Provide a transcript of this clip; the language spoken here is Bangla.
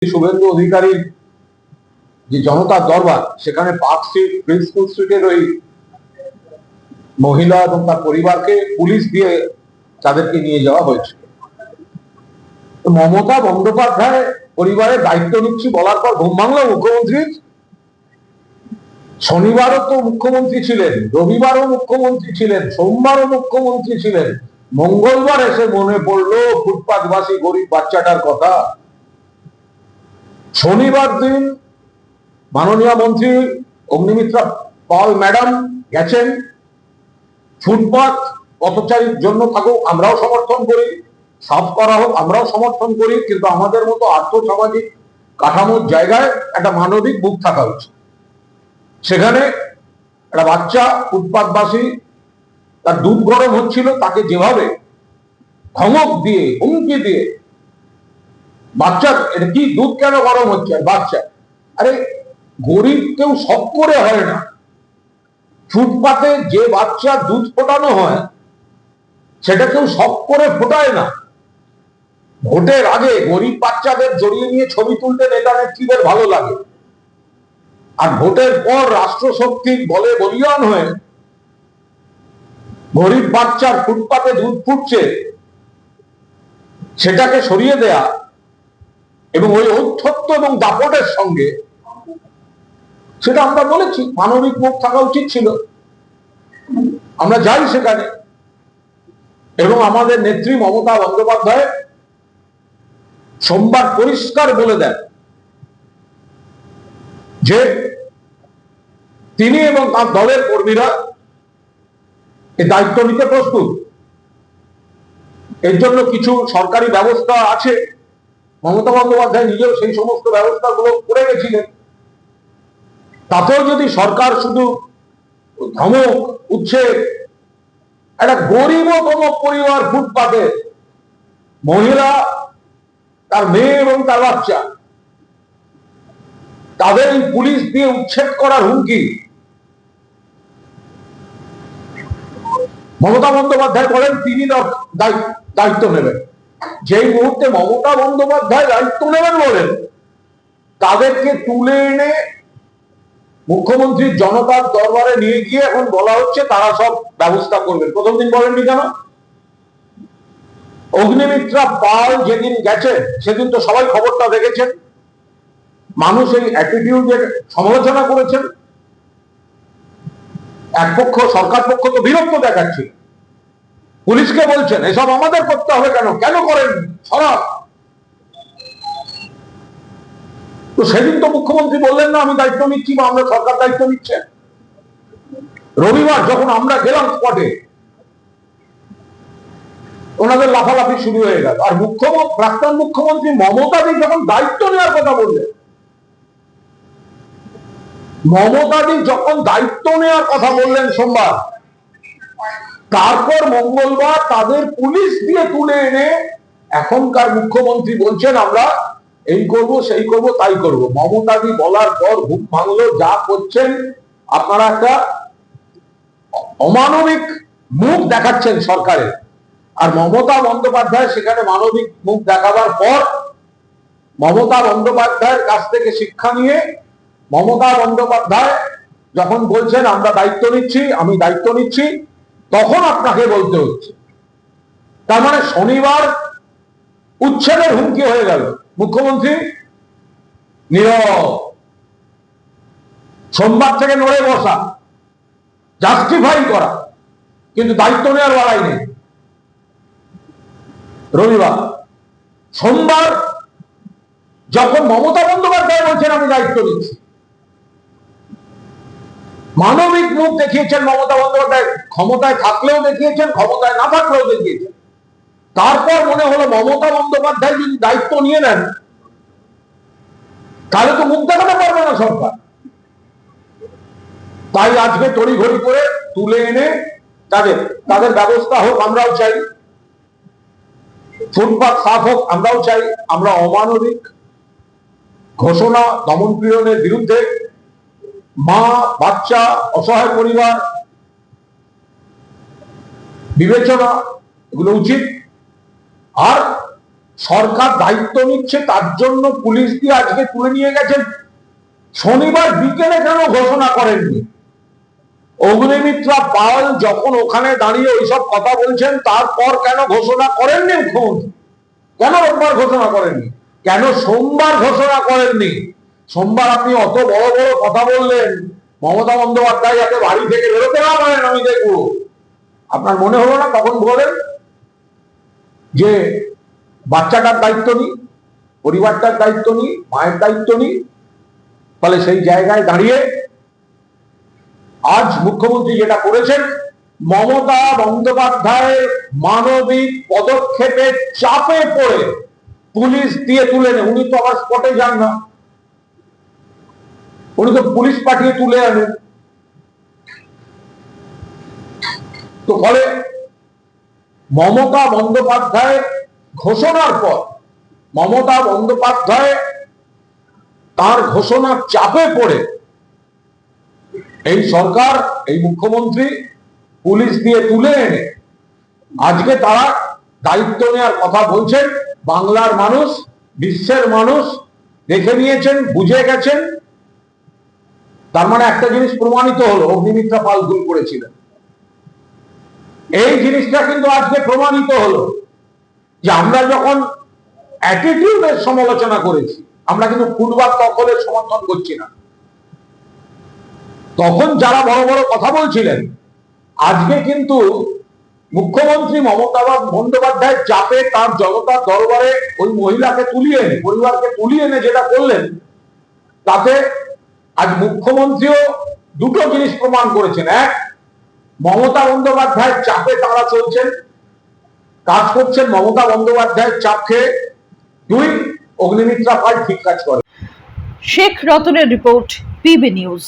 শুভেন্দু অধিকারী যে জনতার দরবার, সেখানে পার্ক স্ট্রিট, প্রিন্সপুল স্ট্রিটের ওই মহিলা এবং তার পরিবারকে পুলিশ দিয়ে তাদেরকে নিয়ে যাওয়া হয়েছে। মমতা বন্দ্যোপাধ্যায় পরিবারের দায়িত্ব নিচ্ছি বলার পর ঘুম ভাঙলো মুখ্যমন্ত্রী। শনিবারও তো মুখ্যমন্ত্রী ছিলেন, রবিবারও মুখ্যমন্ত্রী ছিলেন, সোমবারও মুখ্যমন্ত্রী ছিলেন, মঙ্গলবার এসে মনে পড়লো ফুটপাতবাসী গরিব বাচ্চাটার কথা। শনিবার দিন মাননীয় মন্ত্রী অগ্নিমিত্রা পাল ম্যাডাম গেছেন। ফুটপাত পথচারীর জন্য থাকুক আমরাও সমর্থন করি, সাফ করা হোক আমরাও সমর্থন করি, কিন্তু আমাদের মতো আর্থ সামাজিক কাঠামোর জায়গায় একটা মানবিক মুখ থাকা উচিত। সেখানে একটা বাচ্চা ফুটপাতবাসী, তার দুধ গরম হচ্ছিল, তাকে যেভাবে ধমক দিয়ে হুমকি দিয়ে, বাচ্চার এটা কি দুধ কেন গরম হচ্ছে, আর বাচ্চা, আরে গরিব কেউ শখ করে হয় না। ফুটপাতে যে বাচ্চা দুধ ফোটানো হয় সেটা কেউ শখ করে ফোটায় না। ভোটের আগে গরিব বাচ্চাদের জড়িয়ে নিয়ে ছবি তুলতে নেতা নেত্রীদের ভালো লাগে, আর ভোটের পর রাষ্ট্রশক্তির বলে বলিয়ান হয়ে গরিব বাচ্চার ফুটপাতে দুধ ফুটছে সেটাকে সরিয়ে দেয়া এবং ওই ঔদ্ধত্য এবং দাপটের সঙ্গে, সেটা আমরা বলেছি মানবিক মুখ থাকা উচিত ছিল। আমরা যাই সেখানে এবং আমাদের নেত্রী মমতা বন্দ্যোপাধ্যায় সোমবার পরিষ্কার বলে দেন যে তিনি এবং তার দলের কর্মীরা এই দায়িত্ব নিতে প্রস্তুত। এর জন্য কিছু সরকারি ব্যবস্থা আছে, মমতা বন্দ্যোপাধ্যায় নিজেও সেই সমস্ত ব্যবস্থাগুলো করে গেছিলেন। তাতেও যদি সরকার শুধু ধমক উচ্ছেদ, একটা গরিবতম পরিবার ফুটপাতে মহিলা, তার মেয়ে এবং তার বাচ্চা, তাদের পুলিশ দিয়ে উচ্ছেদ করার হুমকি, মমতা বন্দ্যোপাধ্যায় বলেন তিনি দায়িত্ব নেবেন। যেই মুহূর্তে মমতা বন্দ্যোপাধ্যায় দায়িত্ব নেবেন বলেন, তাদেরকে তুলে এনে মুখ্যমন্ত্রীর জনতার দরবারে নিয়ে গিয়ে এখন বলা হচ্ছে তারা সব ব্যবস্থা করবেন। প্রথম দিন বলেননি কেন? অগ্নিমিত্রা পাল যেদিন গেছেন সেদিন তো সবাই খবরটা দেখেছেন, মানুষ এই অ্যাটিটিউডের সমালোচনা করেছেন। এক পক্ষ, সরকার পক্ষ তো বিরক্ত দেখাচ্ছে, পুলিশকে বলছেন এসব আমাদের করতে হবে, কেন কেন করেন সরব। তো সেদিন তো মুখ্যমন্ত্রী বললেন না আমি দায়িত্ব নিচ্ছি বা আমরা সরকার দায়িত্ব নিচ্ছে। রবিবার যখন আমরা গেলাম স্পটে, ওনাদের লাফালাফি শুরু হয়ে গেল। আর প্রাক্তন মুখ্যমন্ত্রী মমতাদি যখন দায়িত্ব নেওয়ার কথা বললেন, মমতাদি যখন দায়িত্ব নেওয়ার কথা বললেন সোমবার, তারপর মঙ্গলবার তাদের পুলিশ দিয়ে তুলে এনে এখনকার মুখ্যমন্ত্রী বলছেন আমরা এই করব সেই করব তাই করব। মমতাদি বলার পর ঘুম ভাঙলো, যা করছেন আপনারা একটা অমানবিক মুখ দেখাচ্ছেন সরকারের। আর মমতা বন্দ্যোপাধ্যায় সেখানে মানবিক মুখ দেখাবার পর মমতা বন্দ্যোপাধ্যায়ের কাছ থেকে শিক্ষা নিয়ে মমতা বন্দ্যোপাধ্যায় যখন বলছেন আমরা দায়িত্ব নিচ্ছি, আমি দায়িত্ব নিচ্ছি, তখন আপনাকে বলতে হচ্ছে। তার মানে শনিবার উচ্ছেদের হুমকি হয়ে গেল, মুখ্যমন্ত্রী নীরব। সোমবার থেকে নড়ে বসা, জাস্টিফাই করা, কিন্তু দায়িত্ব নেওয়ার লড়াই নেই। রবিবার, সোমবার যখন মমতা বন্দ্যোপাধ্যায় বলছেন আমি দায়িত্ব নিচ্ছি, মানবিক মুখ দেখিয়েছেন মমতা বন্দ্যোপাধ্যায়, ক্ষমতায় থাকলেও দেখিয়েছেন, ক্ষমতায় না থাকলেও দেখিয়েছেন। তারপর মনে হলো মমতা বন্দ্যোপাধ্যায় যদি দায়িত্ব নিয়ে নেন তাহলে তো মুখ দেখাতে পারবে না সরকার। তাই আজকে তড়িঘড়ি করে তুলে এনে তাদের ব্যবস্থা হোক আমরাও চাই, ফুটপাত সাফ হোক আমরাও চাই। আমরা অমানবিক ঘোষণা, দমন পীড়নের বিরুদ্ধে, মা, বাচ্চা, অসহায় পরিবার বিবেচনা, এগুলো উচিত। আর সরকার দায়িত্ব নিচ্ছে, তার জন্য পুলিশ দিয়ে আজকে তুলে নিয়ে গেছেন। শনিবার বিকেলে কেন ঘোষণা করেননি? অগ্নিমিত্রা পাল যখন ওখানে দাঁড়িয়ে ওইসব কথা বলছেন, তারপর কেন ঘোষণা করেননি মুখ্যমন্ত্রী? কেন রোববার ঘোষণা করেননি? কেন সোমবার ঘোষণা করেননি? সোমবার আপনি অত বড় বড় কথা বললেন, মমতা বন্দ্যোপাধ্যায় যাতে বাড়ি থেকে বেরোতে না পারেন আমি দেখবো। আপনার মনে হলো না তখন বলেন যে বাচ্চাটার দায়িত্ব নিই, পরিবারটার দায়িত্ব নিই, মায়ের দায়িত্ব নিই? ফলে সেই জায়গায় দাঁড়িয়ে আজ মুখ্যমন্ত্রী যেটা করেছেন, মমতা বন্দ্যোপাধ্যায়ের মানবিক পদক্ষেপের চাপে পড়ে পুলিশ দিয়ে তুলে নেন। উনি তো আবার স্পটে যান না, উনি তো পুলিশ পাঠিয়ে তুলে আনেন। তো ফলে মমতা বন্দ্যোপাধ্যায় ঘোষণার পর মমতা বন্দ্যোপাধ্যায় তার ঘোষণার চাপে পড়ে এই সরকার, এই মুখ্যমন্ত্রী পুলিশ দিয়ে তুলে এনে আজকে তারা দায়িত্ব নেওয়ার কথা বলছেন। বাংলার মানুষ, বিশ্বের মানুষ দেখে নিয়েছেন, বুঝে গেছেন। তার মানে একটা জিনিস প্রমাণিত হলো, অগ্নিমিত্রা পাল ভুল করেছিলেন। এই জিনিসটা কিন্তু আজকে প্রমাণিত হলো যে আমরা যখন অ্যাটিটিউডের সমালোচনা করেছি, আমরা কিন্তু ফুটবল দখলের সমর্থন করছি না। তখন যারা বড় বড় কথা বলছিলেন, আজকে কিন্তু মুখ্যমন্ত্রী মমতা বন্দ্যোপাধ্যায় চাপে তার জনতার দরবারে ওই মহিলাকে তুলিয়ে এনে, পরিবারকে তুলিয়ে এনে যেটা করলেন, তাতে আজ মুখ্যমন্ত্রীও দুটো জিনিস প্রমাণ করেছেন। এক, মমতা বন্দ্যোপাধ্যায়ের চাপে তারা চলছেন, কাজ করছেন মমতা বন্দ্যোপাধ্যায়ের চাপ খেয়ে। দুই, অগ্নিমিত্রা পাল ঠিক কাজ করে। শেখ রতনের রিপোর্ট, পিবি নিউজ।